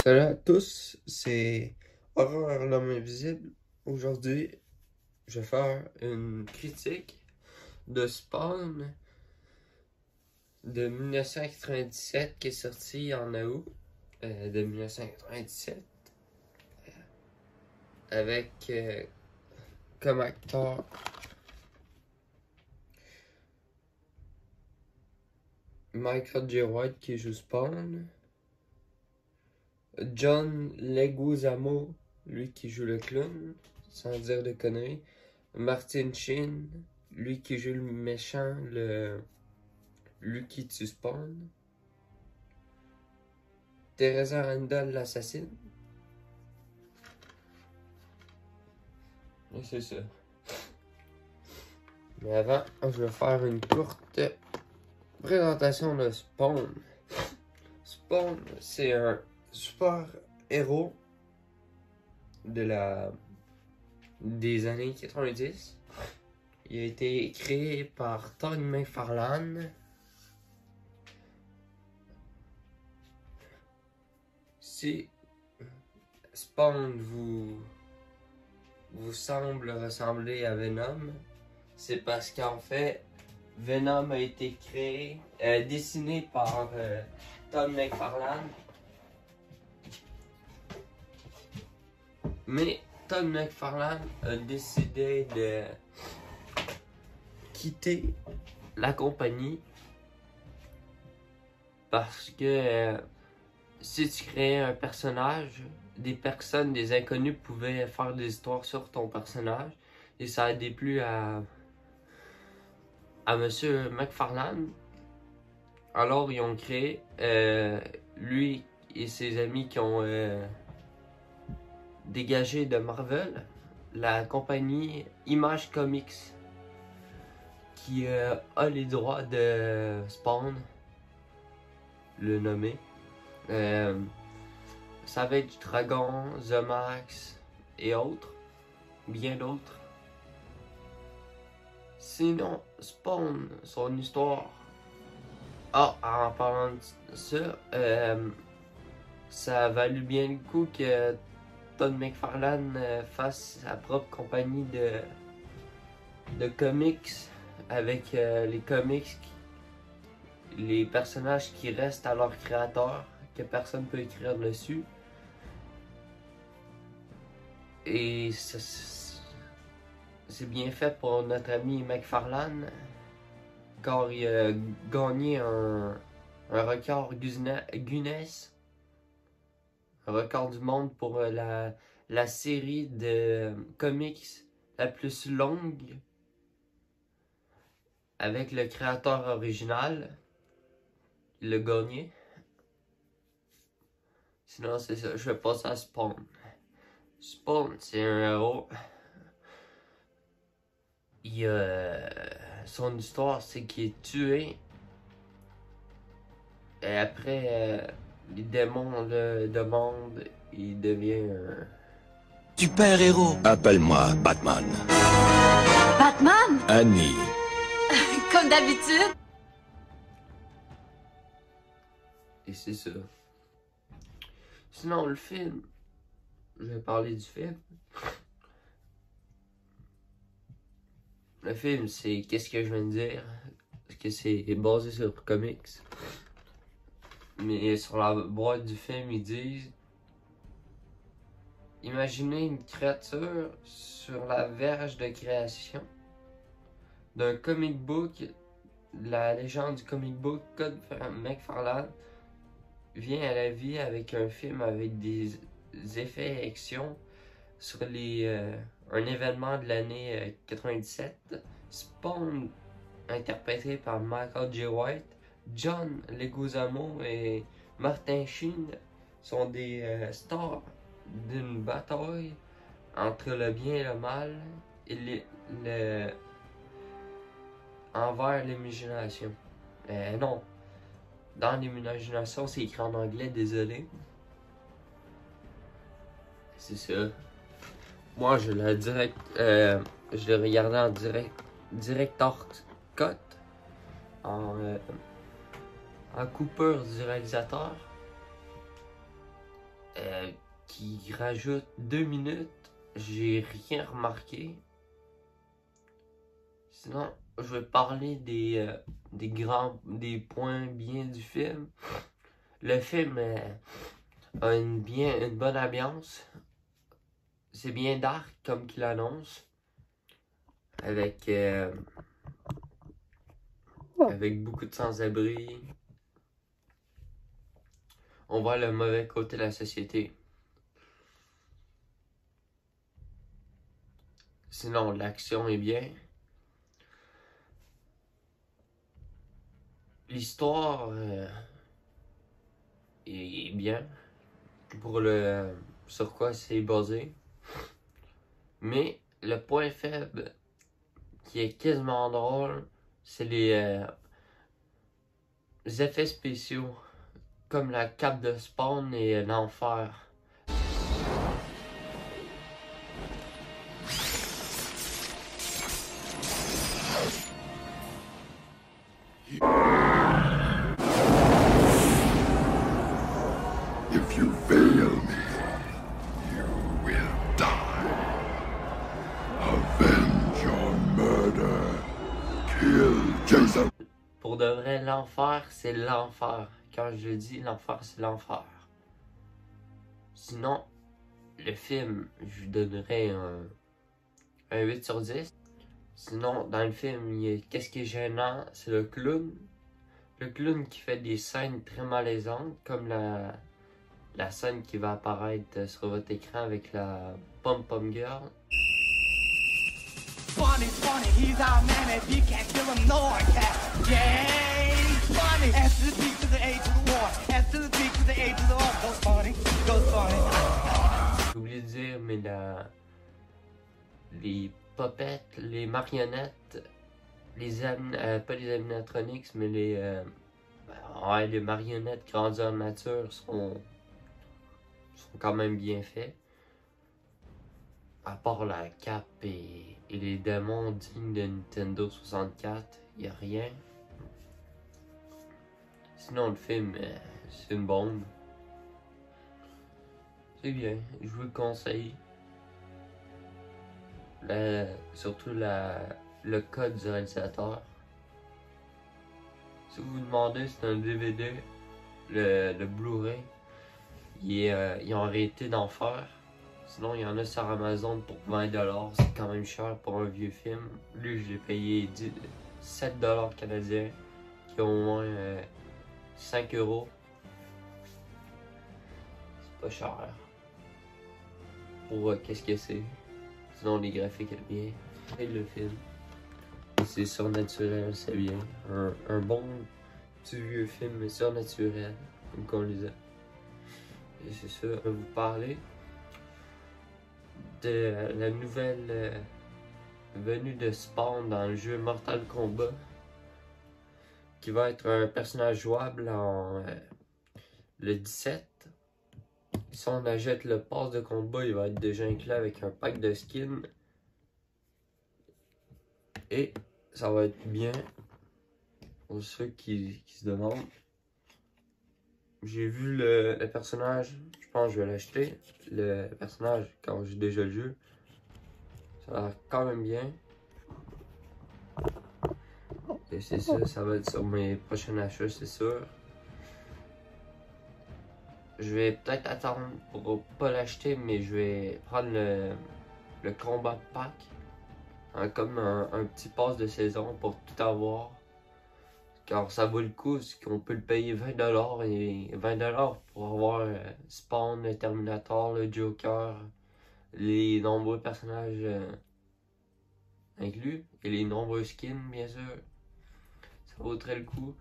Salut à tous, c'est Horreur l'homme invisible. Aujourd'hui, je vais faire une critique de Spawn de 1997 qui est sorti en août de 1997 avec comme acteur Michael J. White qui joue Spawn, John Leguizamo, lui qui joue le clown, sans dire de conneries, Martin Sheen, lui qui joue le méchant, lui qui tue Spawn, Teresa Randall, l'assassine. Et c'est ça. Mais avant, je vais faire une courte présentation de Spawn. Spawn, c'est un super héros des années 90. Il a été créé par Todd McFarlane. Si Spawn vous semble ressembler à Venom, c'est parce qu'en fait, Venom a été dessiné par Todd McFarlane. Mais Todd McFarlane a décidé de quitter la compagnie parce que si tu créais un personnage, des inconnus pouvaient faire des histoires sur ton personnage et ça a déplu à Monsieur McFarlane. Alors ils ont créé lui et ses amis qui ont dégagé de Marvel la compagnie Image Comics qui a les droits de Spawn, le nommé. Savage Dragon, The Max et autres, bien d'autres. Sinon, Spawn, son histoire. Ah, en parlant de ça, ça a valu bien le coup que Todd McFarlane fasse sa propre compagnie de comics avec les personnages qui restent à leur créateur, que personne ne peut écrire dessus. Et c'est bien fait pour notre ami McFarlane, car il a gagné un record Guinness, un record du monde pour la série de comics la plus longue avec le créateur original. Il l'a gagné. Sinon, c'est ça, je vais passer à Spawn. Spawn, c'est un héros. Son histoire, c'est qu'il est tué. Et après, les démons le demandent. Il devient un super héros. Appelle-moi Batman. Batman? Annie. Comme d'habitude. Et c'est ça. Sinon, le film. Je vais parler du film. Le film, c'est qu'est-ce que je viens de dire. Parce que c'est basé sur comics. Mais sur la boîte du film, ils disent: imaginez une créature sur la verge de création d'un comic book. La légende du comic book Todd McFarlane vient à la vie avec un film avec des effets action sur un événement de l'année 97. Spawn, interprété par Michael J. White, John Leguizamo et Martin Sheen sont des stars d'une bataille entre le bien et le mal et envers l'imagination. Non, dans l'imagination, c'est écrit en anglais, désolé. C'est ça. Moi, je l'ai regardé en director cut, en coupure du réalisateur. qui rajoute 2 minutes. J'ai rien remarqué. Sinon, je vais parler des points bien du film. Le film a une bonne ambiance. C'est bien dark comme qu'il annonce. Avec beaucoup de sans-abri. On voit le mauvais côté de la société. Sinon, l'action est bien. L'histoire est bien pour sur quoi c'est basé. Mais le point faible qui est quasiment drôle, c'est les effets spéciaux comme la cape de Spawn et l'enfer. If you fail me, you will die. Avenge your murder. Kill Jason. Pour de vrai, l'enfer, c'est l'enfer. Quand je dis l'enfer, c'est l'enfer. Sinon, le film, je lui donnerais un 8 sur 10. Sinon, dans le film, qu'est-ce qui est gênant? C'est le clown. Le clown qui fait des scènes très malaisantes, comme la scène qui va apparaître sur votre écran avec la Pom-Pom Girl. Funny, he's our man, if you can't kill him, no one can. Yay, funny. S to the P to the A to the war. S to the P to the A to the R. Goes funny. J'ai oublié de dire, mais les puppets, les marionnettes, pas les animatronics, mais les marionnettes grandeur nature sont quand même bien faits. À part la cape et les démons dignes de Nintendo 64, il n'y a rien. Sinon, le film, c'est une bombe. C'est bien, je vous le conseille. Surtout le code du réalisateur. Si vous vous demandez, c'est un DVD. Le Blu-ray, ils ont arrêté d'en faire. Sinon, il y en a sur Amazon pour 20$. C'est quand même cher pour un vieux film. Lui, je l'ai payé 7$ canadiens, qui ont au moins 5€. C'est pas cher. Pour qu'est-ce que c'est. Sinon, les graphiques sont bien. Et le film. C'est surnaturel, c'est bien. Un bon petit vieux film surnaturel, comme qu'on le disait. Et c'est ça, je vais vous parler de la nouvelle venue de Spawn dans le jeu Mortal Kombat, qui va être un personnage jouable le 17. Si on achète le pass de combat, il va être déjà inclus avec un pack de skins. Et ça va être bien pour ceux qui se demandent. J'ai vu le personnage, je pense que je vais l'acheter. Le personnage, quand j'ai déjà le jeu, ça a l'air quand même bien. Et c'est ça va être sur mes prochains achats, c'est sûr. Je vais peut-être attendre pour pas l'acheter, mais je vais prendre le combat pack. Comme un petit pass de saison pour tout avoir. Car ça vaut le coup, parce qu'on peut le payer 20$ et 20$ pour avoir Spawn, le Terminator, le Joker, les nombreux personnages inclus et les nombreux skins, bien sûr. Ça vaudrait le coup.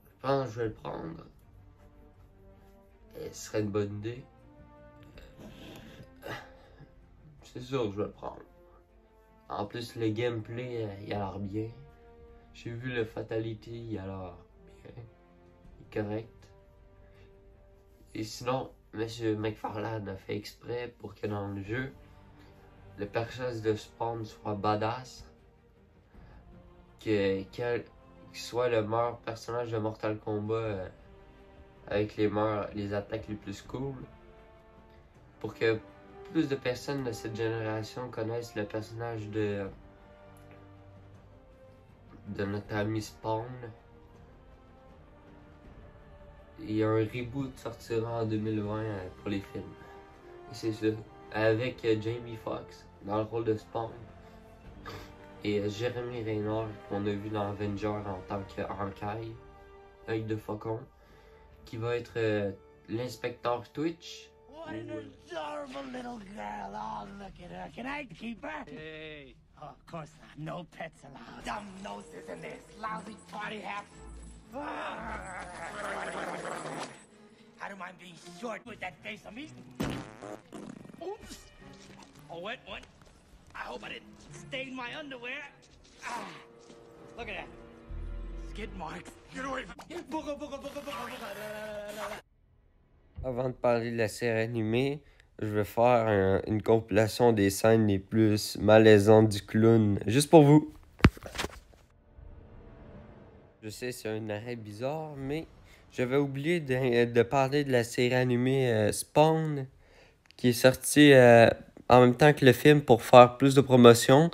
Je pense que je vais le prendre. Et ce serait une bonne idée. C'est sûr que je vais le prendre. En plus, le gameplay, il a l'air bien. J'ai vu le Fatality, il a l'air bien. Il est correct. Et sinon, M. McFarlane a fait exprès pour que dans le jeu, le personnage de Spawn soit badass. Qu'il soit le meilleur personnage de Mortal Kombat avec les attaques les plus cool. Pour que plus de personnes de cette génération connaissent le personnage de notre ami Spawn. Et un reboot sortira en 2020 pour les films. Et c'est ça. Avec Jamie Foxx dans le rôle de Spawn. Et Jeremy Renner qu'on a vu dans Avenger en tant que Hawkeye, œil de faucon, qui va être l'inspecteur Twitch. What an adorable little girl. Oh, look at her. Can I keep her? Hey. Oh, of course not. No pets allowed. Dumb noses in this lousy party hat. I don't mind being short with that face of me. Oops. A wet one. I hope I didn't stain my underwear. Look at that. Skid marks. Get away from me. Booga, booga, booga, booga, booga. Avant de parler de la série animée, je vais faire une compilation des scènes les plus malaisantes du clown, juste pour vous. Je sais, c'est un arrêt bizarre, mais j'avais oublié de parler de la série animée Spawn, qui est sortie en même temps que le film pour faire plus de promotion.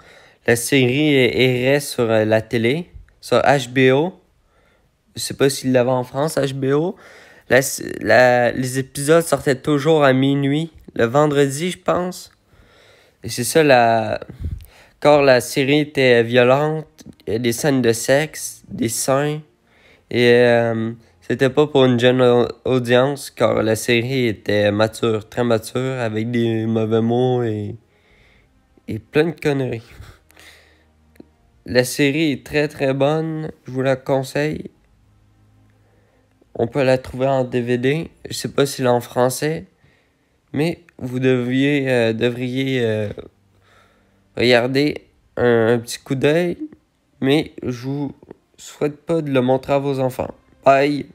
La série errait sur la télé, sur HBO. Je sais pas s'il l'avait en France, HBO. Les épisodes sortaient toujours à minuit, le vendredi, je pense. Et c'est ça, quand la série était violente, il y a des scènes de sexe, des seins. Et c'était pas pour une jeune audience, car la série était mature, très mature, avec des mauvais mots et plein de conneries. La série est très très bonne, je vous la conseille. On peut la trouver en DVD. Je sais pas s'il est en français. Mais vous devriez regarder un petit coup d'œil. Mais je vous souhaite pas de le montrer à vos enfants. Bye!